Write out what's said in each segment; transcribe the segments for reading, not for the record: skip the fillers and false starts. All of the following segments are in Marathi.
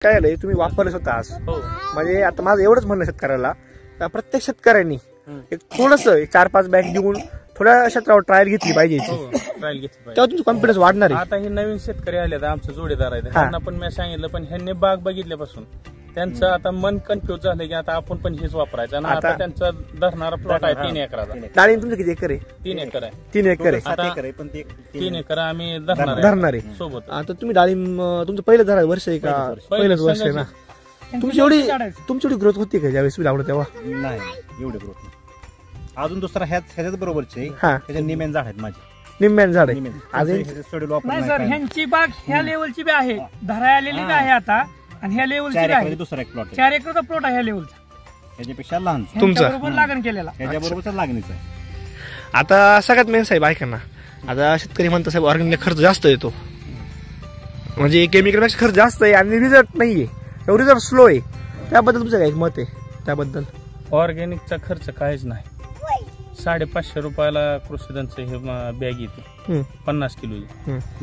काय झालंय तुम्ही वापरले स्वतः आज म्हणजे आता माझं एवढंच म्हणणं शेतकऱ्याला प्रत्येक शेतकऱ्यांनी एक थोडस 4-5 बॅग देऊन थोड्या क्षेत्रावर ट्रायल घेतली पाहिजे ट्रायल घेतली पाहिजे तेव्हा तुमचं कॉन्फिडन्स वाढणार आहे. आता हे नवीन शेतकरी आले आमचे जोडीदार आहेत त्यांना पण मी सांगितलं पण ह्यांनी बाग बघितल्यापासून त्यांचं आता मन कन्फ्युज झालं की आता आपण पण हेच वापरायचं आणि आता त्यांचा धरणारा प्लॉट आहे 3 एकराचा. डाळिंब तुमचं किती एकर आहे? 3 एकर आहे. 3 एकर आहे. 3 एकर आम्ही धरणार आहे सोबत. आता तुम्ही डाळिंब तुमचं पहिलं वर्ष आहे का? पहिलंच वर्ष आहे ना. तुमची एवढी ग्रोथ होती का ज्यावेळेस लावलं तेव्हा? नाही एवढी ग्रोथ नाही. अजून दुसरा ह्याच्याच बरोबरचे त्याच्या निम्यान झाड आहेत माझे. निम्म्यान झाड आहे नाही सर. ह्यांची बाग ह्या लेवलची बी आहे, धरा आलेली बी आहे आता आणि ह्या लेवलची आहे. दुसरा एक प्लॉट 4 एकरचा प्लॉट आहे ह्या लेवलचा. ह्याच्यापेक्षा लहान तुमचं लागण केलेला ह्याच्याबरोबरच लागणीच आहे. आता सगळ्यात मेन साहेब ऐका ना, आता शेतकरी म्हणतात साहेब ऑर्गॅनिक खर्च जास्त येतो म्हणजे केमिकल पेक्षा खर्च जास्त आहे आणि रिझल्ट नाहीये, रिझल्ट स्लो आहे. त्याबद्दल तुमचं काय मत आहे? त्याबद्दल ऑर्गॅनिकचा खर्च काहीच नाही. 550 रुपयाला कृषीधनचं हे बॅग येते 50 किलो.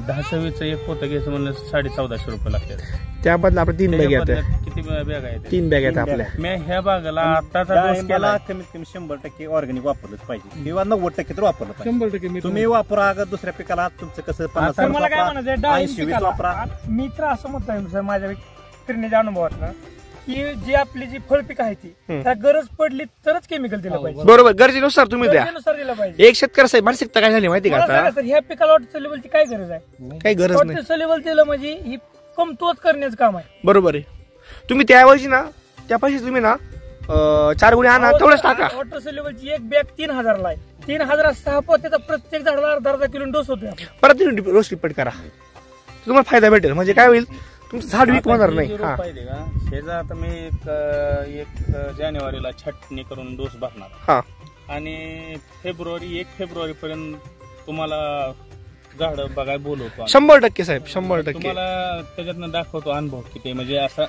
10-20 एक पोतं घ्यायचं म्हणलं 1450 रुपये लागतात. त्याबद्दल आपण 3 बॅग येतात. किती बॅग आहेत? 3 बॅग आहेत आपल्या. मी ह्या बागाला आताचा डोस केला. कमीत कमी 100% ऑर्गॅनिक वापरलंच पाहिजे किंवा 90% तर वापरलं पाहिजे. 100% तुम्ही वापरा. अगर दुसऱ्या पिकाला तुमचं कसं 50 मला काय म्हणायचं 80-20 वापरा. मी तर असं म्हणतो आहे माझ्या फिरण्याच्या अनुभवातलं की जी आपली जी फळपीक आहे ती त्या गरज पडली तरच केमिकल दिलं पाहिजे. बरोबर, गरजेनुसार तुम्ही द्या. दिलं पाहिजे. एक शेतकरी साहेब मानसिकता काय झाली माहिती का आता? ह्या पिकाला वॉटर लेवलची काय गरज आहे? काही गरज नाही. वॉटर लेवल दिलं म्हणजे ही कमतोच करण्याचं काम आहे. बरोबर आहे. तुम्ही त्याऐवजी ना त्या पैसे तुम्ही ना 4 गुणी आणा तेवढंच टाका. वॉटर लेवलची एक बॅग 3000 ला आहे. 3000 6 पोत्याचा प्रत्येक झाडाला अर्धा किलो डोस होतो. परत तुम्ही रोज रिपीट करा, तुम्हाला फायदा भेटेल. म्हणजे काय होईल, तुमचं झाड वीक होणार नाही. शेजा आता मी 1 जानेवारीला छाटणी करून डोस भरणार आणि 1 फेब्रुवारी पर्यंत तुम्हाला झाड बघायला बोलवतो. 100% साहेब 100%. तुम्हाला त्याच्यातनं दाखवतो अनुभव किती म्हणजे असं.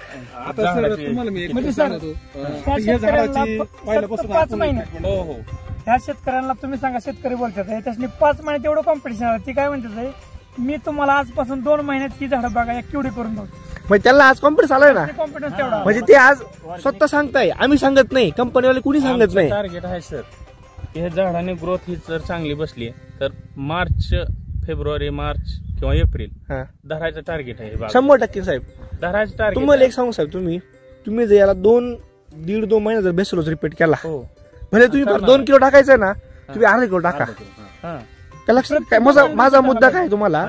हो ह्या शेतकऱ्यांना तुम्ही सांगा, शेतकरी बोलतात त्याच्यानी 5 महिन्यात एवढं कॉम्पिटिशन आहे. ती काय म्हणतात मी तुम्हाला आजपासून 2 महिन्यात ती झाडं बघा केवढी करून बघतो. म्हणजे त्याला आज कॉन्फिडन्स आलाय ना, कॉन्फिडन्स तेवढा म्हणजे ते आज स्वतः सांगताय, आम्ही सांगत नाही, कंपनीवाले कुणी सांगत नाही. टार्गेट आहे सर की हे झाडाने ग्रोथ ही जर चांगली बसली तर फेब्रुवारी मार्च किंवा एप्रिल धरायचं टार्गेट आहे. 100% साहेब धरायचं टार्गेट. तुम्हाला एक सांगू साहेब, तुम्ही जर याला 1.5-2 महिने जर बेसलोच रिपीट केला, भले तुम्ही 2 किलो टाकायचं ना, तुम्ही अर्धा किलो टाका. त्या लक्षात माझा मुद्दा काय तुम्हाला,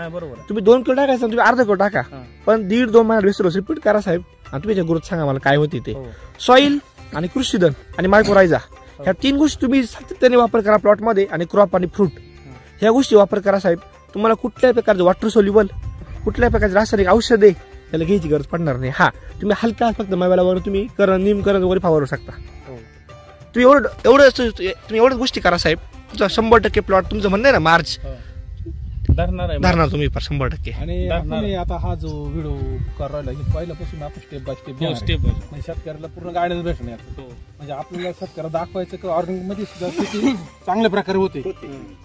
तुम्ही 2 किलो टाकायचं तुम्ही अर्धा किलो टाका, पण 1.5-2 महिन्यात बेसलोच रिपीट करा साहेब. आणि तुम्ही ग्रोथ सांगा मला काय होती ते. सॉइल आणि कृषीधन आणि मायक्रोरायझा ह्या 3 गोष्टी तुम्ही सातत्याने वापर करा प्लॉट मध्ये. आणि क्रॉप आणि फ्रूट ह्या गोष्टी वापर करा साहेब. तुम्हाला कुठल्याही प्रकारचं वॉटर सोल्युबल, कुठल्याही प्रकारचे रासायनिक औषधे त्याला घ्यायची गरज पडणार नाही. तुम्ही हलका फक्त मोबाईलवर तुम्ही नीमकरण वगैरे फवारू शकता. तुम्ही एवढ्याच गोष्टी करा साहेब. तुमचा 100% प्लॉट तुमचं म्हणणं आहे ना मार्च धरणार तुम्ही 100%. आणि आपण आता हा जो व्हिडिओ करायला पहिल्यापासून आपण स्टेप बाय स्टेप म्हणजे शेतकऱ्याला पूर्ण गायडन्स भेटणार. म्हणजे आपल्याला शेतकऱ्याला दाखवायचं की ऑर्गॅनिक मध्ये सुद्धा शेती चांगल्या प्रकारे होते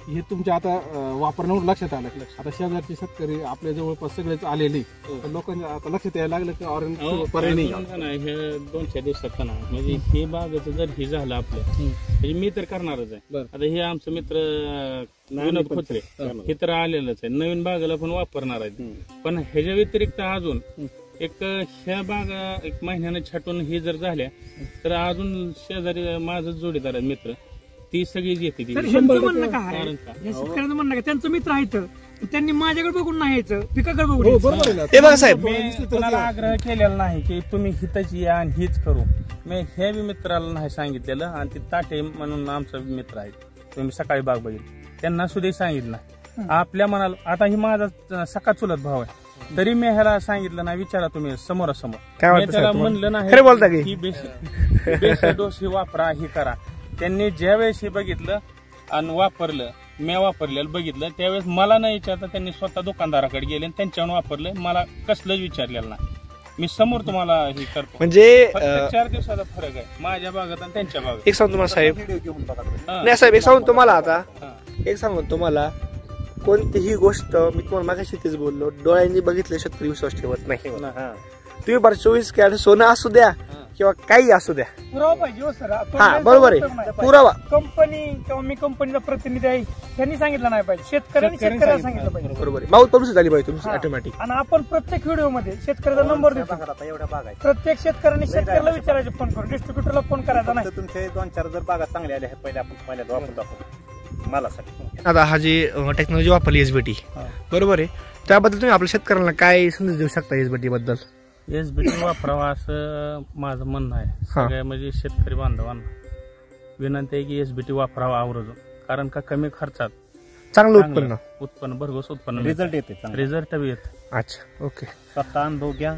हे तुमच्या आता वापरण्यावर लक्षात आलं. आता शेजारचे शेतकरी आपल्या जवळपास सगळेच आलेले लोकांना आता लक्षात यायला लागलं की ऑर्गॅनिक पर्याय नाही. हे 2-4 दिवसात म्हणजे हे बागाचं जर हे झालं आपलं म्हणजे मी तर करणारच आहे. आता हे आमचं मित्र विनोद खोत्रे हे तर आलेलंच आहे. नवीन बागाला पण वापरणार आहे. पण ह्याच्या व्यतिरिक्त अजून ह्या बागा 1 महिन्यानं छाटून हे जर झाल्या तर अजून शेजारी माझं जोडीदार आहे मित्र, ती सगळीच येते. म्हणणं काय शेतकऱ्यांचं म्हणणं काय, त्यांचं मित्र आहेत त्यांनी माझ्याकडे बघून नाही यायचं, पिकाकडे बघून. ते बघा साहेब, मी तुम्हाला आग्रह केलेला नाही की तुम्ही हिताची या आणि हीच करू. मी हे बी मित्राला नाही सांगितलेलं. आणि ते ताटे म्हणून आमचा मित्र आहे, तुम्ही सकाळी बाग बघितली, त्यांना सुद्धा सांगितलं. आपल्या मनाला आता ही माझा सका चुलत भाव आहे तरी मी ह्याला सांगितलं नाही. विचारा तुम्ही समोरासमोर. मी त्याला म्हणलं नाही की बेस डोस ही वापरा ही करा. त्यांनी ज्या वेळेस हे बघितलं आणि वापरलं, मी वापरलेलं बघितलं, त्यावेळेस मला नाही विचारता त्यांनी स्वतः दुकानदाराकडे गेले आणि त्यांच्यावर वापरलं. मला कसलंच विचारलेलं नाही. मी समोर तुम्हाला हे करतो. म्हणजे 4 दिवसाचा फरक आहे माझ्या बागात आणि त्यांच्या बागात. एक सांगतो तुम्हाला साहेब, नाही साहेब एक सांगतो तुम्हाला, आता एक सांगतो तुम्हाला, कोणतीही गोष्ट मी तुम्हाला मागाशी तेच बोललो, डोळ्यांनी बघितलं शेतकरी विश्वास ठेवत नाही. तुम्ही बरं 24 कॅरेट सोनं असू द्या किंवा काही असू द्या, पुरावा पाहिजे हो सर. हा बरोबर आहे, पुरावा. कंपनी किंवा मी कंपनीचा प्रतिनिधी आहे त्यांनी सांगितलं नाही पाहिजे, शेतकऱ्याला सांगितलं पाहिजे. बरोबर आहे, माऊथ पब्लिसिटी झाली पाहिजे तुमची ऑटोमॅटिक. आणि आपण प्रत्येक व्हिडिओ मध्ये शेतकऱ्याचा नंबर देतो. आता एवढ्या बाग आहेत, प्रत्येक शेतकऱ्याने शेतकऱ्याला विचारायचे फोन करून, डिस्ट्रीब्युटरला फोन करायचा नाही. तर तुमचे 2-4 जर बागा चांगल्या आल्या पहिले आपण पहिल्या वापर दाखवतो मालासाठी. आता हा जी टेक्नॉलॉजी वापरली एसबीटी, बरोबर आहे, त्याबद्दल तुम्ही आपल्या शेतकऱ्यांना काय संदेश देऊ शकता एसबीटी बद्दल? एसबीटी वापरावा असं माझं म्हणणं आहे. सगळ्या म्हणजे शेतकरी बांधवांना विनंती आहे की एसबीटी वापरावा आवर्जून, कारण का कमी खर्चात चांगलं उत्पन्न भरघोस उत्पन्न रिझल्ट येते, रिझल्ट बी येते. अच्छा, ओके. स्वतः अनुभव घ्या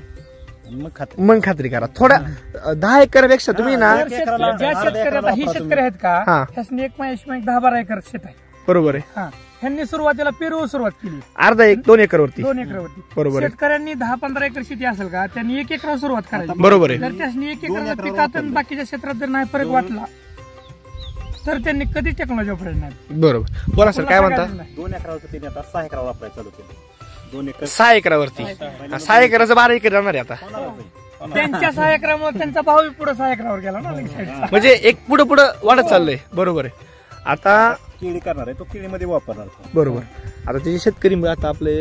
मग खात्री करा. थोड्या 10 एकरपेक्षा तुम्ही ना, ज्या शेतकऱ्याला ही शेतकरी आहेत का ह्यासनी एक 10-12 एकर शेत आहे, बरोबर आहे. ह्यांनी सुरुवातीला पेरू सुरुवात केली, अर्धा 2 एकरवरती, 2 एकरवरती. बरोबर आहे. शेतकऱ्यांनी 10-15 एकर शेती असेल का, त्यांनी 1 एकरावर सुरुवात करायची, बरोबर आहे. जर त्यासनी 1 एकराच्या पिकात आणि बाकीच्या क्षेत्रात जर नाही फरक वाटला तर त्यांनी कधीच टेक्नॉलॉजी वापरायची नाही. बरोबर. बोला सर, काय म्हणता? 2 एकरावरचं त्यांनी आता 6 एकरावर वापरायला चालू केलं. 2 एकर 6 एकरावरती, 6 एकराचं 12 एकर जाणार आहे आता. त्यांच्या 6 एकरामुळे त्यांचा भाव पुढे 6 एकरावर गेला ना. म्हणजे एक पुढे वाढत चाललंय, बरोबर आहे. आता केळी करणार आहे तो केळीमध्ये वापरणार, बरोबर. आता ते शेतकरी आता आपले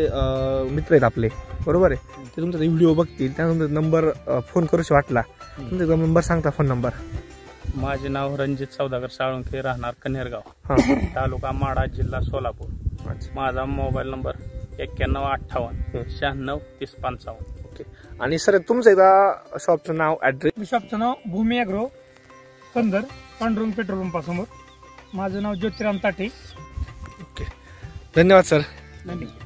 मित्र आहेत आपले, बरोबर आहे, ते तुमचा व्हिडिओ बघतील, त्या तुमचा नंबर फोन करूशी वाटला, तुमचा नंबर सांगता, फोन नंबर. माझे नाव रणजित सौदागर साळुंखे, राहणार कन्हेरगाव, तालुका माढा, जिल्हा सोलापूर. माझा मोबाईल नंबर 9158 96 30 55. ओके. आणि सर तुमचं एकदा शॉपचं नाव, ऍड्रेस? शॉपचं नाव भूमी अॅग्रो, कंदर, पांडुरंग पेट्रोल पंपासमोर. माझं नाव ज्योतिराम ताटे. ओके, धन्यवाद सर. धन्यवाद.